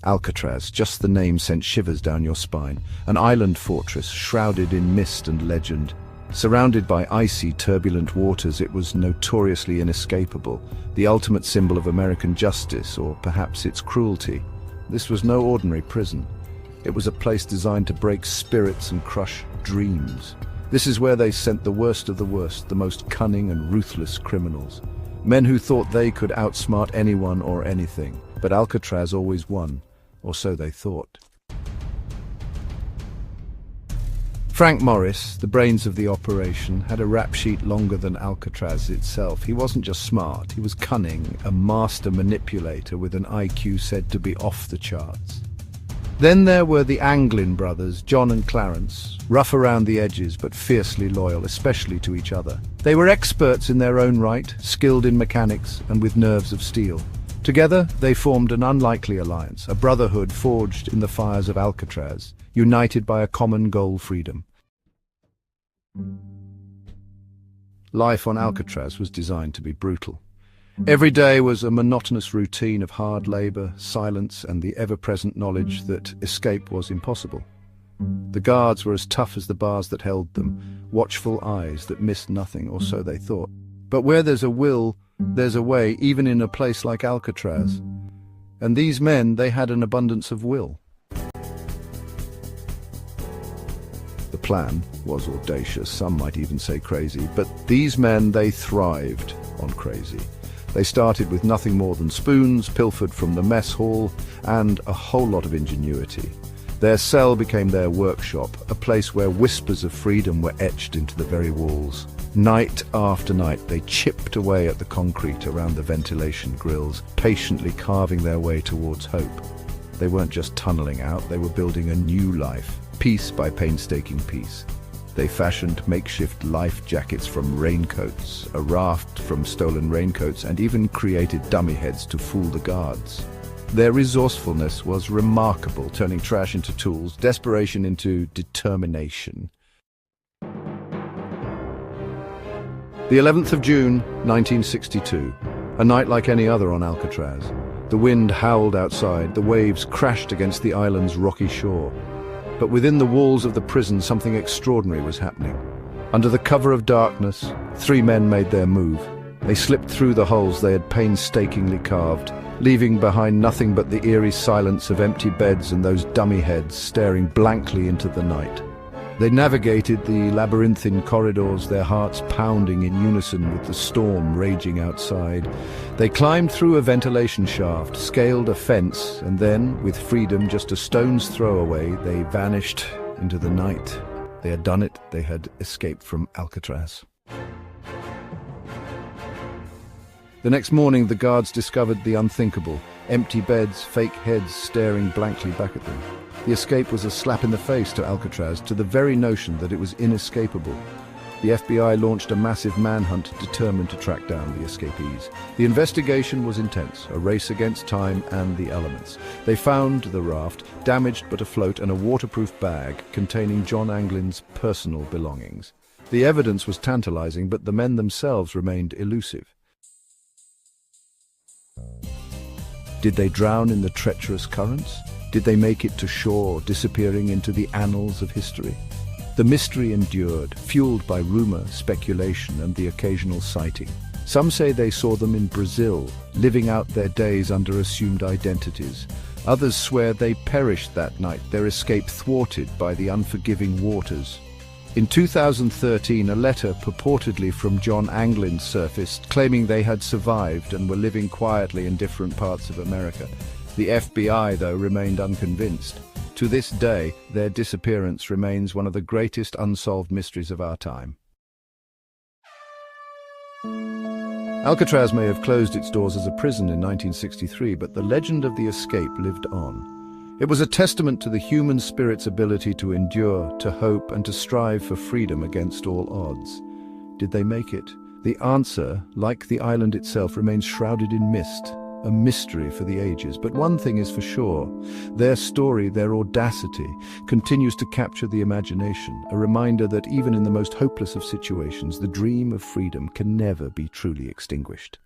Alcatraz, just the name sent shivers down your spine. An island fortress, shrouded in mist and legend. Surrounded by icy, turbulent waters, it was notoriously inescapable, the ultimate symbol of American justice, or perhaps its cruelty. This was no ordinary prison. It was a place designed to break spirits and crush dreams. This is where they sent the worst of the worst, the most cunning and ruthless criminals. Men who thought they could outsmart anyone or anything. But Alcatraz always won, or so they thought. Frank Morris, the brains of the operation, had a rap sheet longer than Alcatraz itself. He wasn't just smart, he was cunning, a master manipulator with an IQ said to be off the charts. Then there were the Anglin brothers, John and Clarence, rough around the edges but fiercely loyal, especially to each other. They were experts in their own right, skilled in mechanics and with nerves of steel. Together, they formed an unlikely alliance, a brotherhood forged in the fires of Alcatraz, united by a common goal: freedom. Life on Alcatraz was designed to be brutal. Every day was a monotonous routine of hard labor, silence, and the ever-present knowledge that escape was impossible. The guards were as tough as the bars that held them, watchful eyes that missed nothing, or so they thought. But where there's a will, there's a way, even in a place like Alcatraz. And these men, they had an abundance of will. The plan was audacious, some might even say crazy, but these men, they thrived on crazy. They started with nothing more than spoons, pilfered from the mess hall, and a whole lot of ingenuity. Their cell became their workshop, a place where whispers of freedom were etched into the very walls. Night after night, they chipped away at the concrete around the ventilation grills, patiently carving their way towards hope. They weren't just tunneling out, they were building a new life, piece by painstaking piece. They fashioned makeshift life jackets from raincoats, a raft from stolen raincoats, and even created dummy heads to fool the guards. Their resourcefulness was remarkable, turning trash into tools, desperation into determination. The 11th of June, 1962, a night like any other on Alcatraz. The wind howled outside, the waves crashed against the island's rocky shore. But within the walls of the prison, something extraordinary was happening. Under the cover of darkness, 3 men made their move. They slipped through the holes they had painstakingly carved, leaving behind nothing but the eerie silence of empty beds and those dummy heads staring blankly into the night. They navigated the labyrinthine corridors, their hearts pounding in unison with the storm raging outside. They climbed through a ventilation shaft, scaled a fence, and then, with freedom just a stone's throw away, they vanished into the night. They had done it. They had escaped from Alcatraz. The next morning, the guards discovered the unthinkable. Empty beds, fake heads staring blankly back at them. The escape was a slap in the face to Alcatraz, to the very notion that it was inescapable. The FBI launched a massive manhunt determined to track down the escapees. The investigation was intense, a race against time and the elements. They found the raft, damaged but afloat, and a waterproof bag containing John Anglin's personal belongings. The evidence was tantalizing, but the men themselves remained elusive. Did they drown in the treacherous currents? Did they make it to shore, disappearing into the annals of history? The mystery endured, fueled by rumor, speculation, and the occasional sighting. Some say they saw them in Brazil, living out their days under assumed identities. Others swear they perished that night, their escape thwarted by the unforgiving waters. In 2013, a letter purportedly from John Anglin surfaced, claiming they had survived and were living quietly in different parts of America. The FBI, though, remained unconvinced. To this day, their disappearance remains one of the greatest unsolved mysteries of our time. Alcatraz may have closed its doors as a prison in 1963, but the legend of the escape lived on. It was a testament to the human spirit's ability to endure, to hope, and to strive for freedom against all odds. Did they make it? The answer, like the island itself, remains shrouded in mist, a mystery for the ages. But one thing is for sure, their story, their audacity, continues to capture the imagination, a reminder that even in the most hopeless of situations, the dream of freedom can never be truly extinguished.